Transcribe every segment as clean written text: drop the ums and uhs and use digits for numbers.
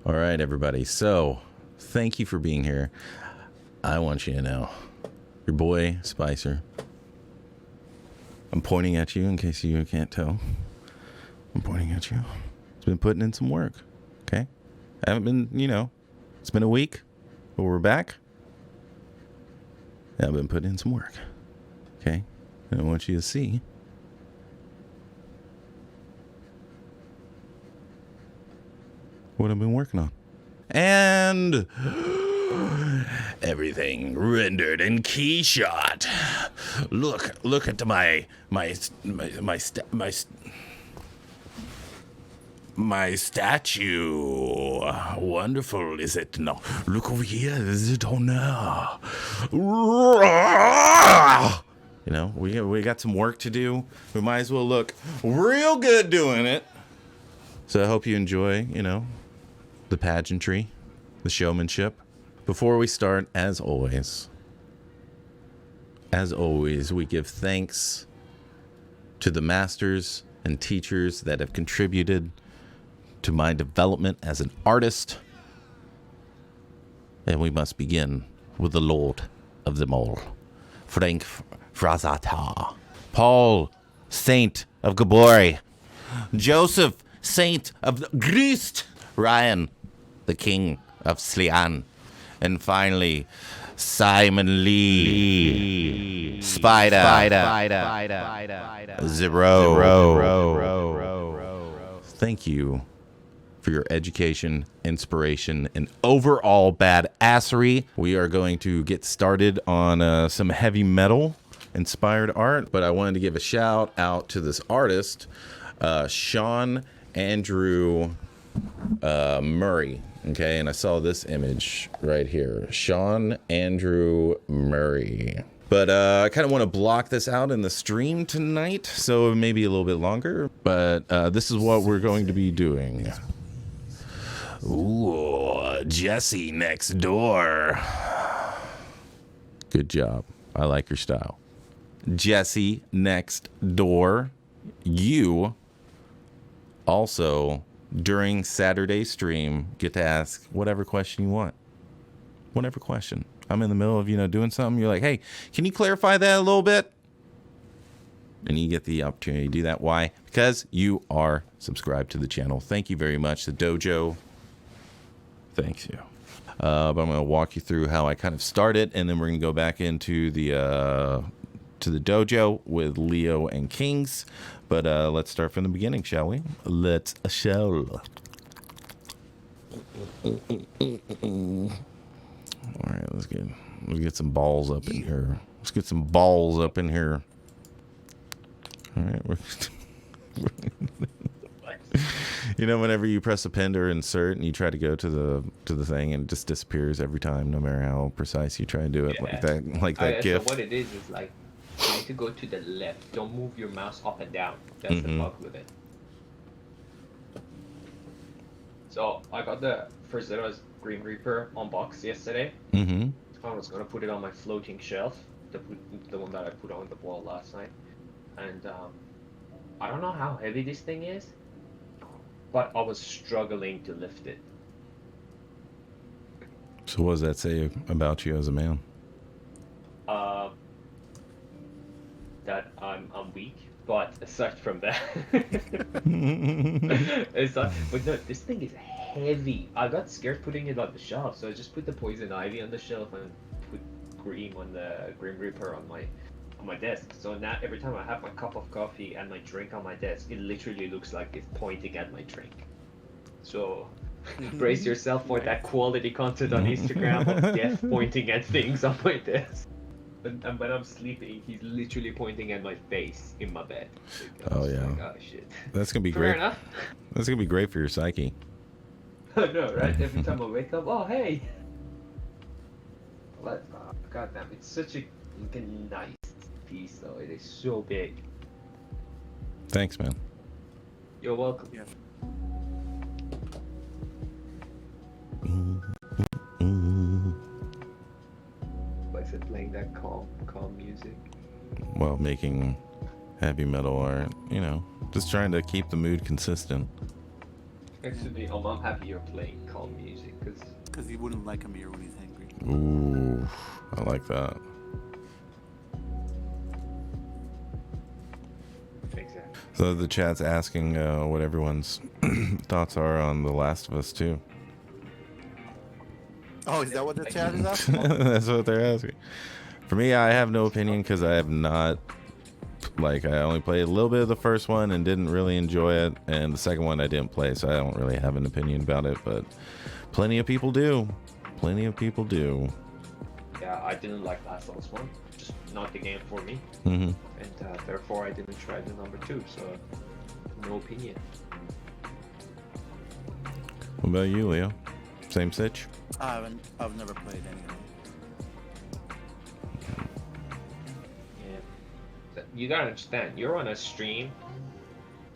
All right, everybody. So, thank you for being here. I want you to know, your boy, Spicer. I'm pointing at you in case you can't tell. I'm pointing at you. It's been putting in some work, okay? I haven't been, it's been a week, but we're back. I've been putting in some work, okay? And I want you to see what I've been working on. And everything rendered in Keyshot. Look at my statue. Wonderful, is it? No. Look over here. Is it on there? We got some work to do. We might as well look real good doing it. So I hope you enjoy, the pageantry, the showmanship. Before we start, as always, we give thanks to the masters and teachers that have contributed to my development as an artist. And we must begin with the Lord of them all, Frank Frazata, Paul, Saint of Gabori, Joseph, Saint of the Grist, Ryan, the King of Slian, and finally, Simon Lee, Spider, Zero. Thank you for your education, inspiration, and overall badassery. We are going to get started on some heavy metal inspired art, but I wanted to give a shout out to this artist, Sean Andrew Murray. Okay, and I saw this image right here, Sean Andrew Murray. But I kind of want to block this out in the stream tonight, so maybe a little bit longer. But this is what we're going to be doing. Ooh, Jesse next door. Good job. I like your style. Jesse next door. You also, during Saturday's stream, get to ask whatever question you want. Whatever question. I'm in the middle of, doing something. You're like, hey, can you clarify that a little bit? And you get the opportunity to do that. Why? Because you are subscribed to the channel. Thank you very much. The Dojo. Thanks you. But I'm going to walk you through how I kind of started, and then we're going to go back into the Dojo with Leo and Kings. But let's start from the beginning, shall we? Let's show. All right, let's get some balls up in here. Let's get some balls up in here. All right, whenever you press a pen or insert and you try to go to the thing and it just disappears every time, no matter how precise you try to do it, like that GIF. So what it is like you need to go to the left. Don't move your mouse up and down. That's the bug with it. So I got the first Zero's Green Reaper unboxed yesterday. I was gonna put it on my floating shelf, the one that I put on the wall last night, and I don't know how heavy this thing is, but I was struggling to lift it. So what does that say about you as a man? That I'm weak, but aside from that, but no, this thing is heavy. I got scared putting it on the shelf, so I just put the poison ivy on the shelf and put Grim Reaper on my desk. So now every time I have my cup of coffee and my drink on my desk, it literally looks like it's pointing at my drink. So brace yourself for that quality content on Instagram of Jeff pointing at things on my desk. And when I'm sleeping, he's literally pointing at my face in my bed. Oh yeah. Like, oh shit. That's gonna be Fair great. Enough. That's gonna be great for your psyche. I know, right? Every time I wake up, oh hey. But goddamn, it's such a nice piece though. It is so big. Thanks, man. You're welcome. Yeah. Like I said, playing that calm music. While making heavy metal art, just trying to keep the mood consistent. Actually, I'm happier playing calm music Because he wouldn't like Amir when he's angry. Ooh, I like that. exactly. So the chat's asking what everyone's thoughts are on The Last of Us 2. Oh, is that what the chat is asking? That's what they're asking. For me, I have no opinion because I have not. Like, I only played a little bit of the first one and didn't really enjoy it, and the second one I didn't play, so I don't really have an opinion about it. But plenty of people do. Plenty of people do. Yeah, I didn't like Last of Us 1. Just not the game for me. Mm-hmm. And therefore I didn't try the number 2, so no opinion. What about you, Leo? Same sitch? I've never played any of them. Yeah. You gotta understand, you're on a stream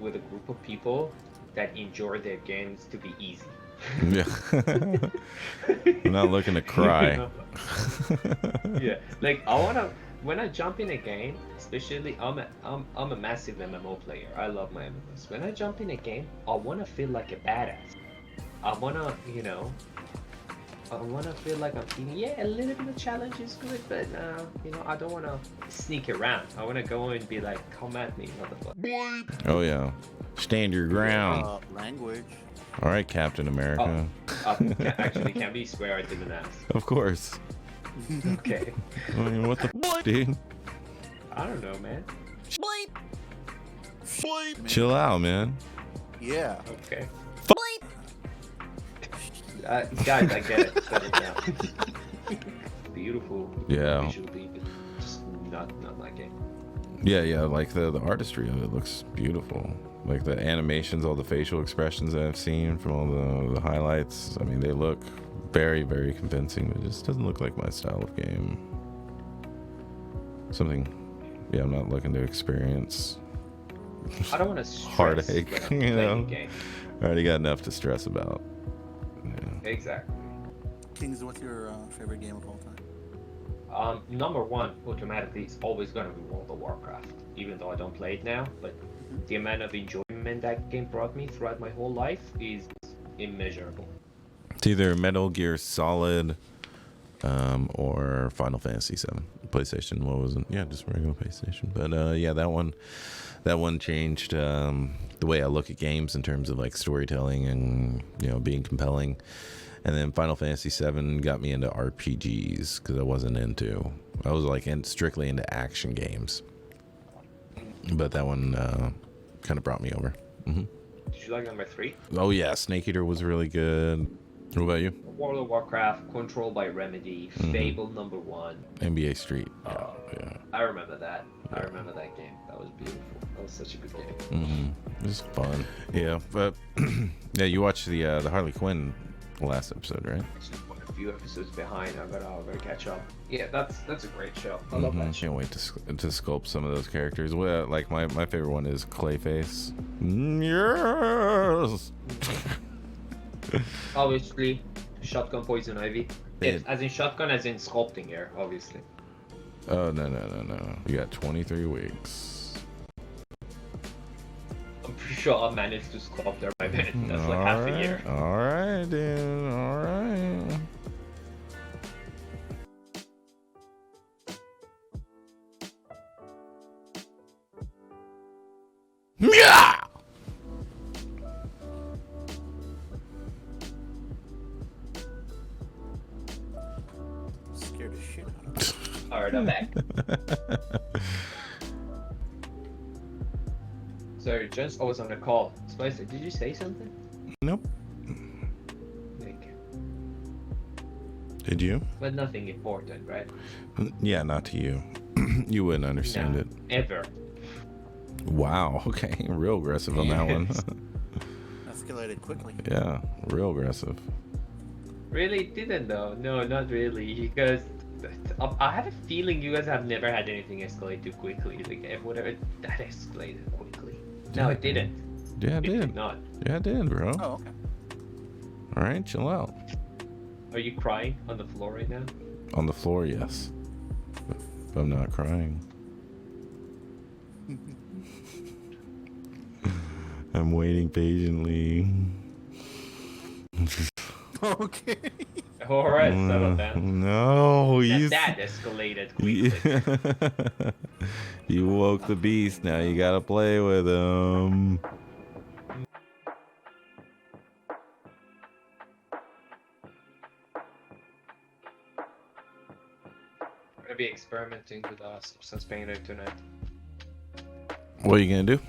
with a group of people that enjoy their games to be easy. Yeah. I'm not looking to cry. Yeah, like when I jump in a game, especially I'm a massive MMO player. I love my MMOs. When I jump in a game, I wanna feel like a badass. I wanna, I wanna feel like I'm feeling, yeah, a little bit of challenge is good, but I don't wanna sneak around. I wanna go and be like, come at me, motherfucker. Oh, yeah. Stand your ground. Language. All right, Captain America. Actually, can we swear I didn't ask? Of course. Okay. I mean, what the dude? I don't know, man. Chill out, man. Yeah. Okay. Guys, I get it. Settle down. Beautiful. Yeah. Visually, but just not my game. Yeah, like the artistry of it looks beautiful. Like the animations, all the facial expressions that I've seen from all the highlights. I mean, they look very, very convincing, but it just doesn't look like my style of game. Something, yeah, I'm not looking to experience I don't want to stress heartache, when I'm you playing know. a game. I already got enough to stress about. Yeah. Exactly. Kings, what's your favorite game of all time? Number one, automatically, is always gonna be World of Warcraft. Even though I don't play it now, but the amount of enjoyment that game brought me throughout my whole life is immeasurable. It's either Metal Gear Solid or Final Fantasy 7. PlayStation, what was it? Yeah, just regular PlayStation. But yeah, that one changed the way I look at games in terms of like storytelling and being compelling. And then Final Fantasy 7 got me into RPGs because I was like strictly into action games. But that one kind of brought me over. Mm-hmm. Did you like number 3? Oh yeah, Snake Eater was really good. What about you? World of Warcraft, Control by Remedy, Fable number 1. NBA Street. Yeah. I remember that. I remember that game. That was beautiful. That was such a good game. Mm-hmm. It was fun. Yeah, but yeah, you watched the Harley Quinn last episode, right? Actually, quite a few episodes behind. I gotta catch up. Yeah, that's a great show. I love that show. Can't wait to sculpt some of those characters. Well, like my favorite one is Clayface. Yes. Obviously, Shotgun, Poison Ivy. It- As in shotgun, as in sculpting here, obviously. Oh no! You got 23 weeks. I'm pretty sure I managed to sculpt there by then. That's like half a year. All right, dude. All right. Yeah. Scared the shit out of me. Alright, I'm back. Sorry, just I was on a call. Spicer, did you say something? Nope. Like, Did you? but nothing important, right? Yeah, not to you. You wouldn't understand No, it. Ever. Wow. Okay. Real aggressive on that one. Escalated quickly. Yeah. Real aggressive. Really didn't though. No, not really. Because I have a feeling you guys have never had anything escalate too quickly. Like whatever that escalated quickly. No, it didn't. Yeah, it It did did. not. Yeah, it did, bro. Oh, okay. All right, chill out. Are you crying on the floor right now? On the floor, yes. But I'm not crying. I'm waiting patiently. Okay. All right, settle down. No, you. That escalated quickly. You woke the beast. Now you gotta play with him. I'm gonna be experimenting with Substance Painter tonight. What are you gonna do?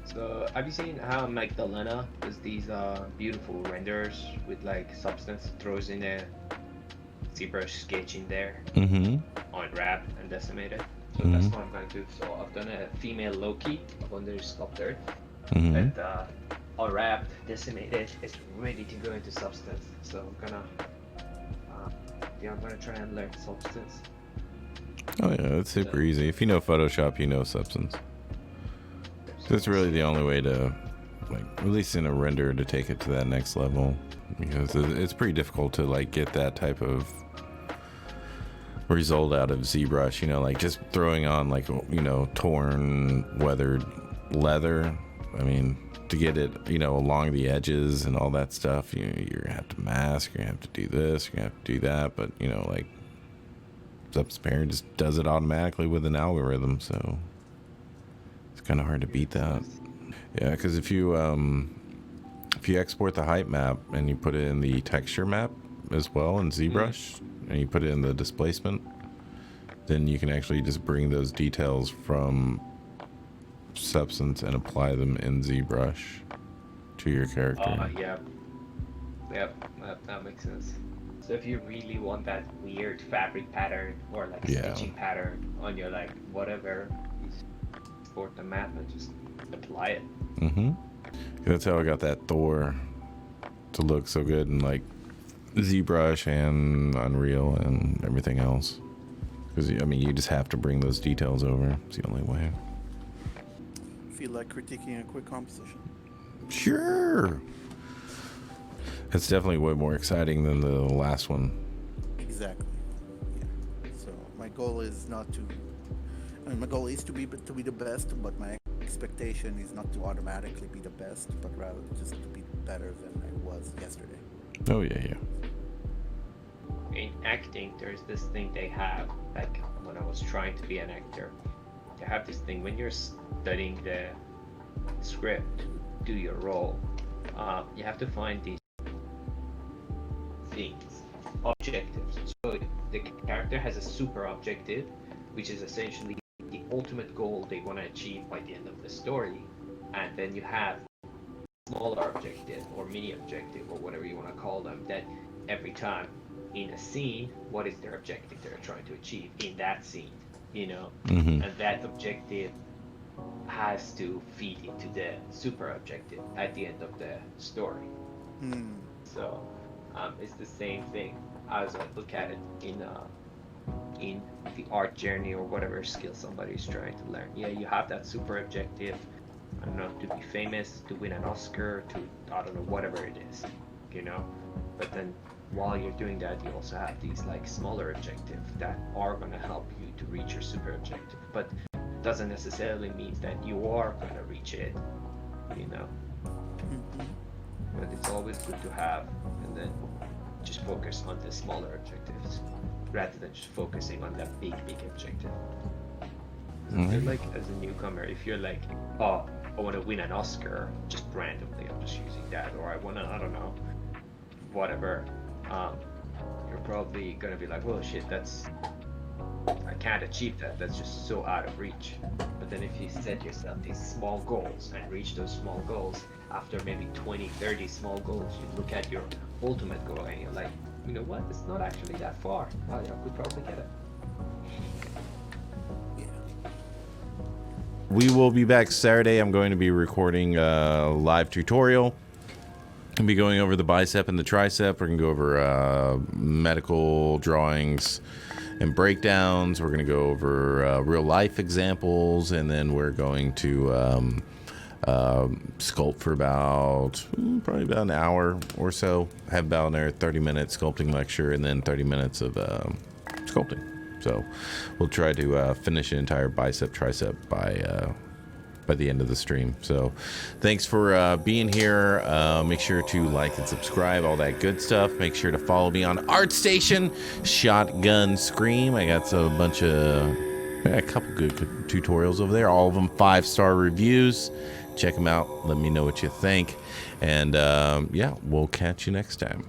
So, have you seen how Magdalena does these beautiful renders with like Substance throws in a ZBrush sketch in there, Mm-hmm. unwrapped and decimated? So Mhm. that's what I'm gonna do. So I've done a female Loki up under sculpted, Mm-hmm. and unwrapped, decimated, it's ready to go into Substance. So I'm gonna, I'm gonna try and learn Substance. Oh yeah, it's super easy. If you know Photoshop, you know Substance. That's really the only way to, like, at least in a render, to take it to that next level, because it's pretty difficult to like get that type of result out of ZBrush. You know, like just throwing on like torn, weathered leather. I mean, to get it along the edges and all that stuff, you're gonna have to mask. You're gonna have to do this. You're gonna have to do that. But like Substance Painter just does it automatically with an algorithm, so it's kind of hard to beat that. Yeah, because if you export the height map and you put it in the texture map as well in ZBrush, and you put it in the displacement, then you can actually just bring those details from Substance and apply them in ZBrush to your character. That makes sense. So if you really want that weird fabric pattern or like stitching pattern on your like whatever, you export the map and just apply it. Mm-hmm. That's how I got that Thor to look so good in like ZBrush and Unreal and everything else. Because you just have to bring those details over. It's the only way. Feel like critiquing a quick composition? Sure. It's definitely way more exciting than the last one. Exactly. Yeah. So my goal is not to. My goal is to be the best, but my expectation is not to automatically be the best, but rather just to be better than I was yesterday. Oh yeah. In acting, there's this thing they have, like when I was trying to be an actor, they have this thing when you're studying the script, do your role, you have to find these things, objectives. So the character has a super objective, which is essentially the ultimate goal they want to achieve by the end of the story, and then you have smaller objective or mini objective or whatever you want to call them, that every time in a scene, what is their objective they're trying to achieve in that scene, Mm-hmm. and that objective has to feed into the super objective at the end of the story. So it's the same thing as I look at it in the art journey or whatever skill somebody is trying to learn. Yeah, you have that super objective, I don't know, to be famous, to win an Oscar, to, I don't know, whatever it is, but then while you're doing that, you also have these like smaller objectives that are going to help you to reach your super objective, but doesn't necessarily mean that you are going to reach it, but it's always good to have, and then just focus on the smaller objectives rather than just focusing on that big objective. I feel like as a newcomer, if you're like, oh, I want to win an Oscar just randomly, I'm just using that, or I want to, I don't know, whatever, you're probably going to be like, well, shit, I can't achieve that, that's just so out of reach. But then if you set yourself these small goals and reach those small goals, after maybe 20, 30 small goals, you look at your ultimate goal and you're like, you know what, it's not actually that far, I could probably get it. We will be back Saturday. I'm going to be recording a live tutorial. I'll be going over the bicep and the tricep. We're going to go over medical drawings and breakdowns. We're going to go over real life examples, and then we're going to sculpt for probably about an hour or so. Have about another 30-minute sculpting lecture, and then 30 minutes of sculpting. So we'll try to finish an entire bicep tricep by by the end of the stream. So thanks for being here. Make sure to like and subscribe, all that good stuff. Make sure to follow me on ArtStation, Shotgun Scream. I got a bunch of, a couple good tutorials over there. All of them 5-star reviews. Check them out. Let me know what you think. And yeah, we'll catch you next time.